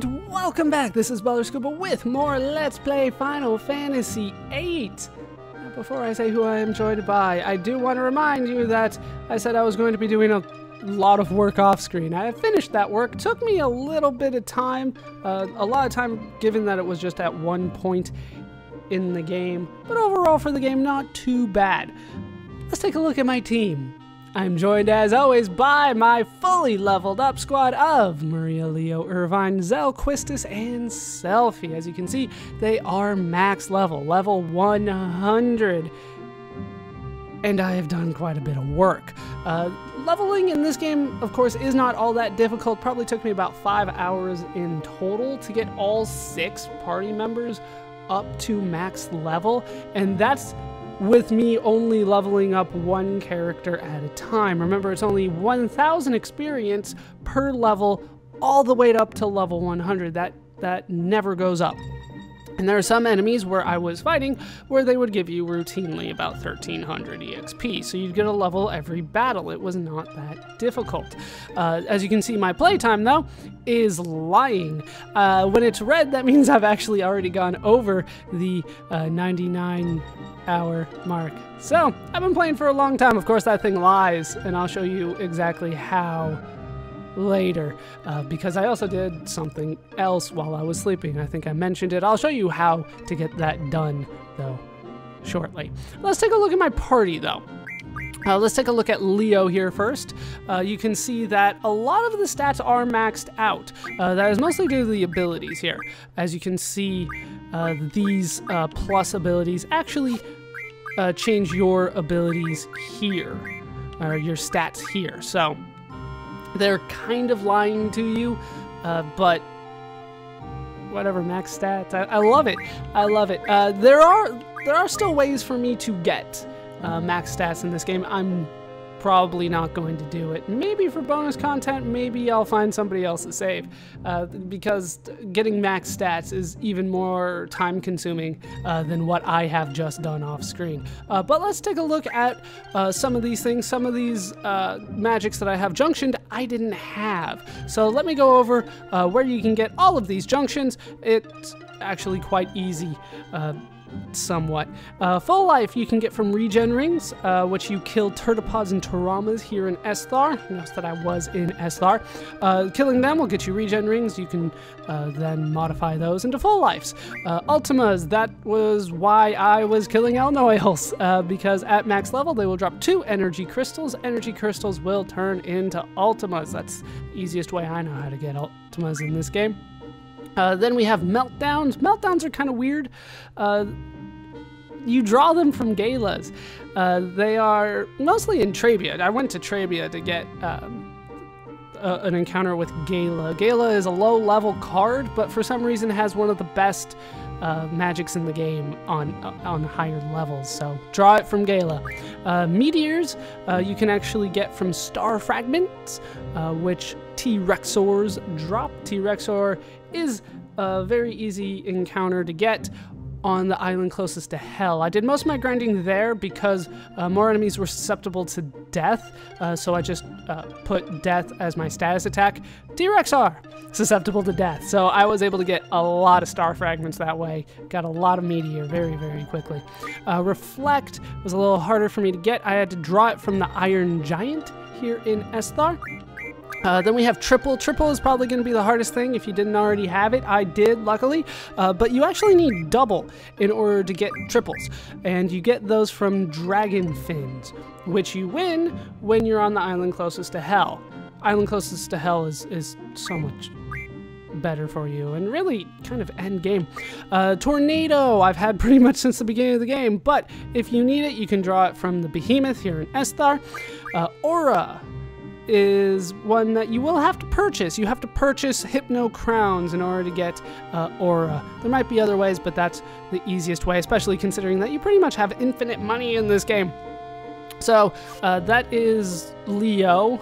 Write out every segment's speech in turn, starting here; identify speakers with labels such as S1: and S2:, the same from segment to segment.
S1: and welcome back. This is Berserk with more Let's Play Final Fantasy VIII. Now, before I say who I am joined by, I do want to remind you that I said I was going to be doing a lot of work off screen. I have finished that work. It took me a little bit of time, a lot of time given that it was just at one point in the game, but overall for the game, not too bad. Let's take a look at my team. I'm joined as always by my fully leveled up squad of Maria, Leo, Irvine, Zell, Quistis, and Selfie. As you can see, they are max level 100. And I have done quite a bit of work. Leveling in this game, of course, is not all that difficult. Probably took me about 5 hours in total to get all 6 party members up to max level, and that's with me only leveling up one character at a time. Remember, it's only 1,000 experience per level, all the way up to level 100. That never goes up. And there are some enemies where I was fighting where they would give you routinely about 1,300 EXP, so you'd get a level every battle. It was not that difficult. As you can see, my playtime, though, is lying. When it's red, that means I've actually already gone over the 99-hour mark. So, I've been playing for a long time. Of course, that thing lies, and I'll show you exactly how later, because I also did something else while I was sleeping. I think I mentioned it. I'll show you how to get that done, though, shortly. Let's take a look at my party, though. Let's take a look at Leo here first. You can see that a lot of the stats are maxed out. That is mostly due to the abilities here. As you can see, these plus abilities actually change your abilities here, or your stats here. So they're kind of lying to you, but whatever, max stats. I love it. I love it. There are still ways for me to get max stats in this game. I'm probably not going to do it. Maybe for bonus content, maybe I'll find somebody else to save, because getting max stats is even more time consuming than what I have just done off screen. But let's take a look at some of these things. Some of these magics that I have junctioned, I didn't have. So let me go over where you can get all of these junctions. It's actually quite easy. Somewhat. Full life you can get from Regen rings, which you kill Turtapods and Toramas here in Esthar. Notice that I was in Esthar. Killing them will get you Regen rings. You can then modify those into full lives. Ultimas, that was why I was killing Elnoyles, because at max level they will drop 2 energy crystals. Energy crystals will turn into Ultimas. That's the easiest way I know how to get Ultimas in this game. Then we have Meltdowns. Meltdowns are kind of weird. You draw them from Gaylas. They are mostly in Trabia. I went to Trabia to get an encounter with Gayla. Gayla is a low-level card, but for some reason has one of the best magics in the game on higher levels, so draw it from Gayla. Meteors you can actually get from star fragments, which T-Rexaurs drop. T-Rexaur is a very easy encounter to get on the island closest to Hell. I did most of my grinding there because more enemies were susceptible to death, so I just put death as my status attack. T-Rexaur, susceptible to death, so I was able to get a lot of star fragments that way. Got a lot of Meteor very, very quickly. Reflect was a little harder for me to get. I had to draw it from the Iron Giant here in Esthar. Then we have Triple. Triple is probably going to be the hardest thing if you didn't already have it. I did, luckily, but you actually need double in order to get triples, and you get those from Dragon Fins, which you win when you're on the island closest to Hell. Island closest to Hell is so much better for you, and really kind of end game. Tornado I've had pretty much since the beginning of the game, but if you need it, you can draw it from the Behemoth here in Esthar. Aura is one that you will have to purchase. You have to purchase Hypno crowns in order to get Aura. There might be other ways, but that's the easiest way, especially considering that you pretty much have infinite money in this game. So that is Leo.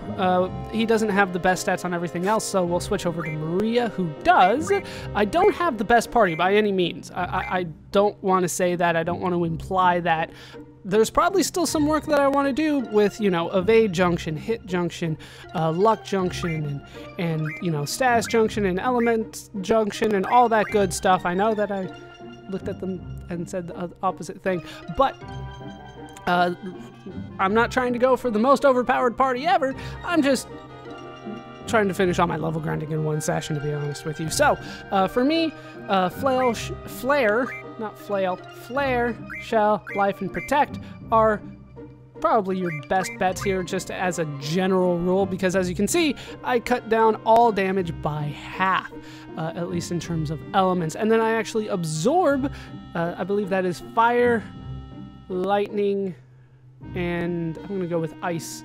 S1: He doesn't have the best stats on everything else, so we'll switch over to Maria, who does. I don't have the best party by any means. I don't want to say that. I don't want to imply that. there's probably still some work that I want to do with, you know, evade junction, hit junction, luck junction, and you know, status junction and element junction and all that good stuff. I know that I looked at them and said the opposite thing, but I'm not trying to go for the most overpowered party ever. I'm just trying to finish all my level grinding in one session, to be honest with you. So, for me, Flare, Shell, Life, and Protect are probably your best bets here, just as a general rule, because as you can see, I cut down all damage by half, at least in terms of elements. And then I actually absorb, I believe that is Fire, Lightning, and I'm going to go with Ice.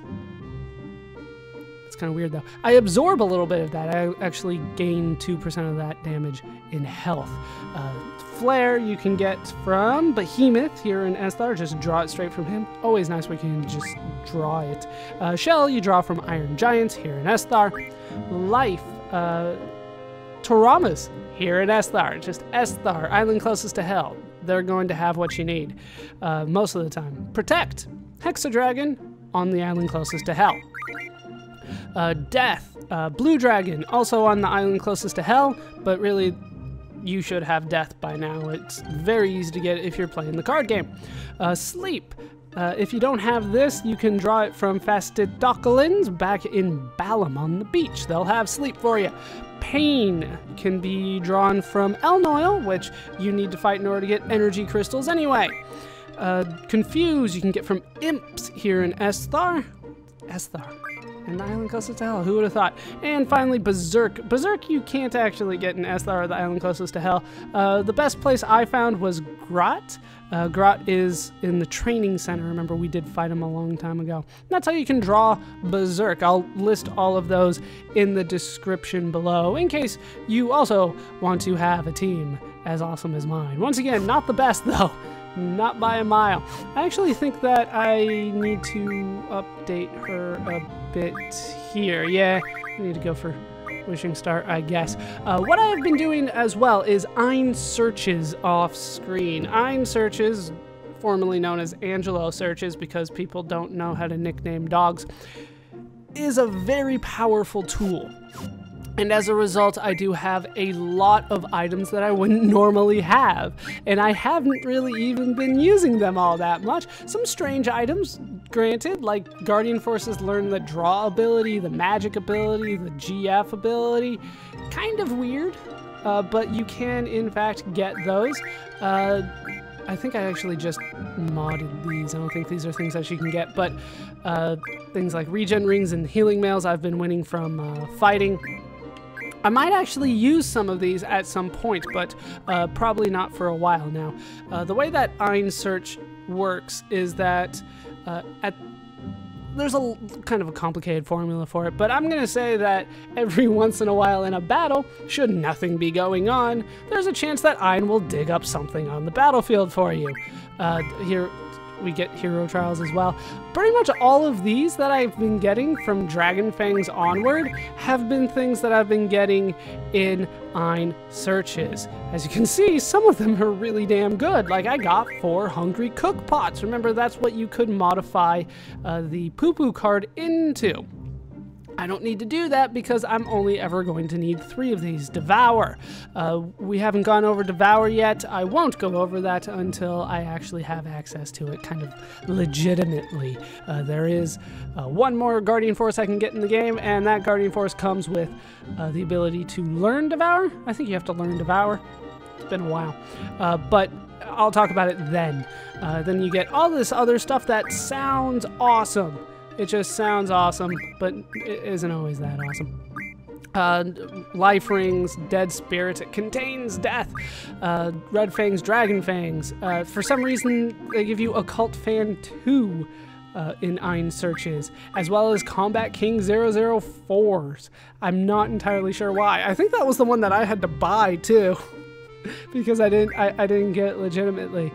S1: It's kind of weird though. I absorb a little bit of that. I actually gain 2% of that damage in health. Flare you can get from Behemoth here in Esthar. Just draw it straight from him. Always nice when you can just draw it. Shell you draw from Iron Giants here in Esthar. Life, Toramas here in Esthar. Just Esthar, island closest to hell. They're going to have what you need most of the time. Protect, Hexadragon on the island closest to hell. Death, Blue Dragon, also on the island closest to hell, but really you should have Death by now. It's very easy to get if you're playing the card game. Sleep, if you don't have this, you can draw it from Fastitocalon back in Balam on the beach. They'll have sleep for you. Pain can be drawn from Elnoyle, which you need to fight in order to get energy crystals anyway. Confuse you can get from Imps here in Esthar. And the island closest to hell, who would have thought? And finally, Berserk. Berserk you can't actually get in Esthar or the island closest to hell. The best place I found was Grat. Grat is in the training center. Remember, we did fight him a long time ago. And that's how you can draw Berserk. I'll list all of those in the description below, in case you also want to have a team as awesome as mine. Once again, not the best though. Not by a mile. I actually think that I need to update her a bit here. Yeah, I need to go for Wishing Star, I guess. What I have been doing as well is Ein searches off screen. Ein searches, formerly known as Angelo searches because people don't know how to nickname dogs, is a very powerful tool. And as a result, I do have a lot of items that I wouldn't normally have. And I haven't really even been using them all that much. Some strange items, granted, like Guardian Forces learn the draw ability, the magic ability, the GF ability. Kind of weird, but you can in fact get those. I think I actually just modded these. I don't think these are things that you can get, but things like regen rings and healing mails I've been winning from fighting. I might actually use some of these at some point, but probably not for a while now. The way that Ein Search works is that there's a kind of a complicated formula for it, but I'm going to say that every once in a while in a battle, should nothing be going on, there's a chance that Ein will dig up something on the battlefield for you. Here we get hero trials as well. Pretty much all of these that I've been getting from Dragon Fangs onward have been things that I've been getting in Ein searches. As you can see, some of them are really damn good. Like I got 4 Hungry Cook Pots. Remember, that's what you could modify the poo-poo card into. I don't need to do that because I'm only ever going to need 3 of these. Devour. We haven't gone over Devour yet. I won't go over that until I actually have access to it kind of legitimately. There is one more Guardian Force I can get in the game, and that Guardian Force comes with the ability to learn Devour. I think you have to learn Devour. It's been a while. But I'll talk about it then. Then you get all this other stuff that sounds awesome. It just sounds awesome, but it isn't always that awesome. Life Rings, Dead Spirits, it contains death. Red Fangs, Dragon Fangs. For some reason, they give you Occult Fan 2 in Ein searches, as well as Combat King 004s. I'm not entirely sure why. I think that was the one that I had to buy too, because I didn't get it legitimately.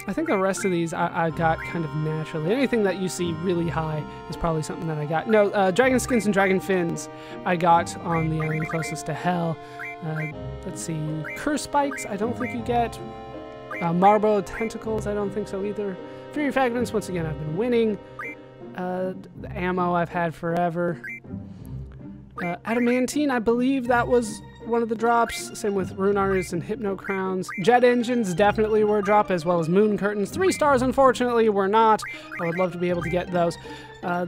S1: I think the rest of these I got kind of naturally. Anything that you see really high is probably something that I got. No, Dragon Skins and Dragon Fins I got on the island closest to hell. Let's see, Curse Spikes I don't think you get. Marbo Tentacles, I don't think so either. Fury Fragments, once again, I've been winning. The ammo I've had forever. Adamantine, I believe that was one of the drops. Same with Rune Artists and Hypno Crowns. Jet Engines definitely were a drop, as well as Moon Curtains. 3 stars, unfortunately, were not. I would love to be able to get those. How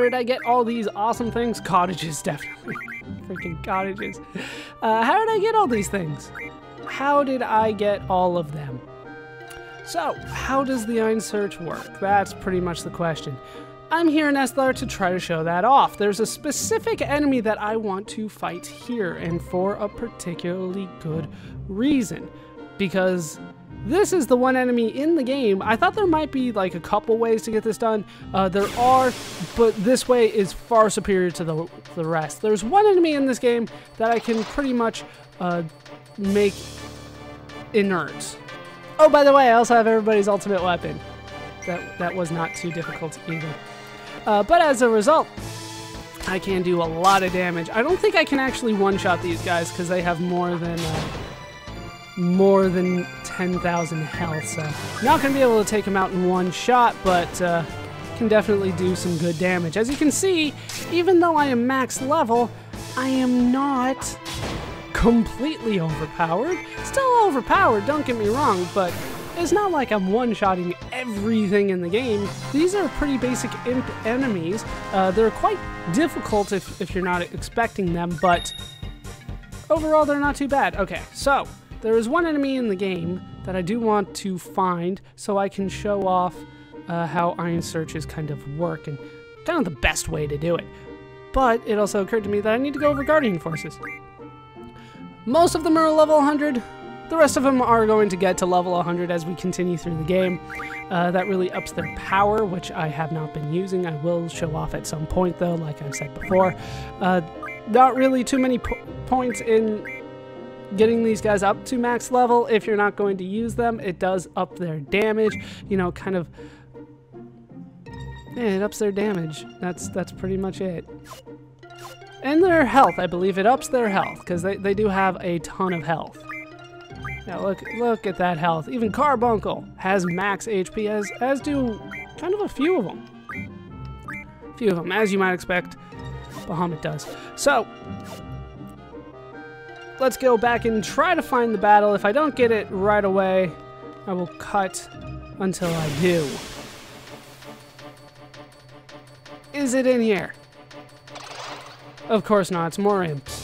S1: did I get all these awesome things? Cottages, definitely. Freaking cottages. How did I get all these things? How did I get all of them? So, how does the Iron Search work? That's pretty much the question. I'm here in Esthar to try to show that off. There's a specific enemy that I want to fight here, and for a particularly good reason. Because this is the one enemy in the game. I thought there might be like a couple ways to get this done. There are, but this way is far superior to the rest. There's one enemy in this game that I can pretty much make inert. Oh, by the way, I also have everybody's ultimate weapon. That was not too difficult either. But as a result, I can do a lot of damage. I don't think I can actually one-shot these guys because they have more than 10,000 health, so not going to be able to take them out in one shot, but can definitely do some good damage. As you can see, even though I am max level, I am not completely overpowered. Still overpowered, don't get me wrong, but it's not like I'm one-shotting everything in the game. These are pretty basic imp enemies. They're quite difficult if you're not expecting them, but overall they're not too bad. Okay, so there is one enemy in the game that I do want to find so I can show off how Iron Searches kind of work and kind of the best way to do it. But it also occurred to me that I need to go over Guardian Forces. Most of them are level 100. The rest of them are going to get to level 100 as we continue through the game. That really ups their power, which I have not been using. I will show off at some point though, like I've said before. Not really too many points in getting these guys up to max level if you're not going to use them. It does up their damage, you know, kind of. Yeah, it ups their damage. That's pretty much it. And their health, I believe it ups their health, because they do have a ton of health. Yeah, look at that health. Even Carbuncle has max HP, as do kind of a few of them. A few of them, as you might expect, Behemoth does. So, let's go back and try to find the battle. If I don't get it right away, I will cut until I do. Is it in here? Of course not, it's more imps.